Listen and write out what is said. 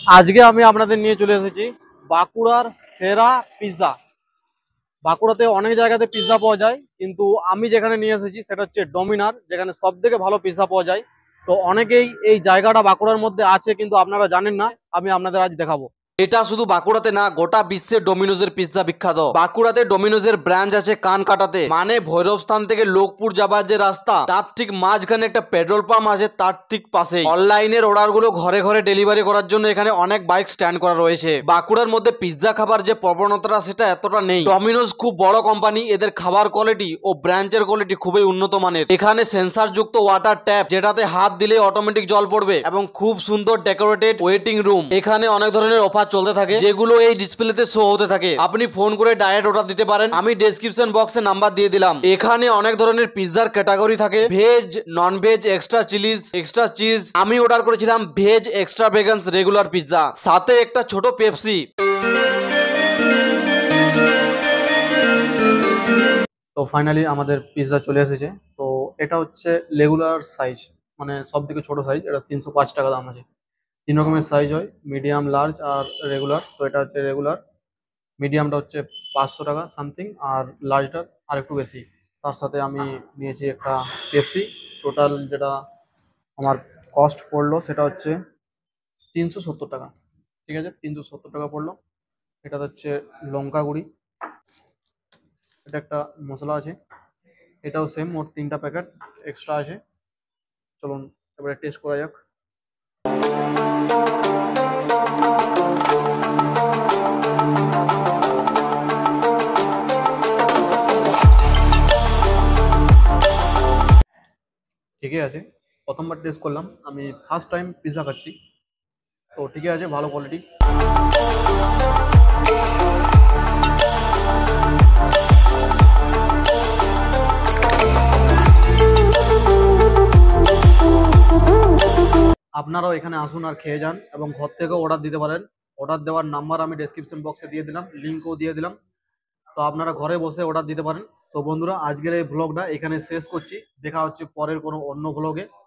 আজকে আমি আপনাদের নিয়ে চলে এসেছি বাঁকুড়ার সেরা পিৎজা। বাঁকুড়াতে অনেক জায়গাতে পিৎজা পাওয়া যায়, কিন্তু আমি যেখানে নিয়ে এসেছি সেটা হচ্ছে ডমিনার, যেখানে সব থেকে ভালো পিৎজা পাওয়া যায়। তো অনেকেই এই জায়গাটা বাঁকুড়ার মধ্যে আছে, কিন্তু আপনারা জানেন না। আমি আপনাদের আজ দেখাবো। এটা শুধু বাঁকুড়াতে না, গোটা বিশ্বে ডোমিনোজের পিৎজা বিখ্যাত। বাঁকুড়াতে ডোমিনোজের ব্রাঞ্চ আছে কানকাটাতে, মানে ভৈরব স্থান থেকে লোকপুর যাবার যে রাস্তা, তার ঠিক মাঝখানে একটা পেট্রোল পাম্প আছে, তার ঠিক পাশে। অনলাইনের অর্ডার গুলো ঘরে ঘরে ডেলিভারি করার জন্য এখানে অনেক বাইক স্ট্যান্ড করা রয়েছে। বাঁকুড়ার মধ্যে পিৎজা খাবার যে প্রবণতাটা সেটা এতটা নেই। ডমিনোজ খুব বড় কোম্পানি, এদের খাবার কোয়ালিটি ও ব্রাঞ্চের কোয়ালিটি খুবই উন্নত মানের। এখানে সেন্সার যুক্ত ওয়াটার ট্যাপ, যেটাতে হাত দিলে অটোমেটিক জল পড়বে, এবং খুব সুন্দর ডেকোরেটেড ওয়েটিং রুম। এখানে অনেক ধরনের অফার চলতে থাকে, যেগুলো এই ডিসপ্লেতে শো হতে থাকে। আপনি ফোন করে ডাইরেক্ট অর্ডার দিতে পারেন, আমি ডেসক্রিপশন বক্সে নাম্বার দিয়ে দিলাম। এখানে অনেক ধরনের পিৎজার ক্যাটাগরি থাকে, veg, non veg, extra Chillies, extra cheese. আমি অর্ডার করেছিলাম ভেজ এক্সট্রা ভেগান্স রেগুলার পিৎজা, সাথে একটা ছোট পেপসি। তো ফাইনালি আমাদের পিৎজা চলে এসেছে। তো এটা হচ্ছে রেগুলার সাইজ, মানে সব থেকে ছোট সাইজ। এটা 305 টাকা দাম আছে। 3 রকমের সাইজ হয়, মিডিয়াম, লার্জ আর রেগুলার। তো এটা হচ্ছে রেগুলার। মিডিয়ামটা হচ্ছে 500 টাকা সামথিং, আর লার্জটা আর একটু বেশি। তার সাথে আমি নিয়েছি একটা পেপসি। টোটাল যেটা আমার কস্ট পড়লো সেটা হচ্ছে 370 টাকা। ঠিক আছে, 370 টাকা পড়লো। এটা হচ্ছে লঙ্কা গুঁড়ি, এটা একটা মশলা আছে, এটাও সেম। মোট 3টা প্যাকেট এক্সট্রা আছে। চলুন এবারে টেস্ট করা যাক। ঠিকই আছে, প্রথমবার টেস্ট করলাম, আমি ফার্স্ট টাইম পিৎজা খাচ্ছি। তো ঠিকই আছে, ভালো কোয়ালিটি। আপনারাও এখানে আসুন আর খেয়ে যান, এবং ঘর থেকেও অর্ডার দিতে পারেন। অর্ডার দেওয়ার নাম্বার আমি ডেসক্রিপশন বক্সে দিয়ে দিলাম, লিঙ্কও দিয়ে দিলাম। তো আপনারা ঘরে বসে অর্ডার দিতে পারেন। তো বন্ধুরা, আজকের এই ভ্লগটা এখানে শেষ করছি। দেখা হচ্ছে পরের কোনো অন্য ভ্লগে।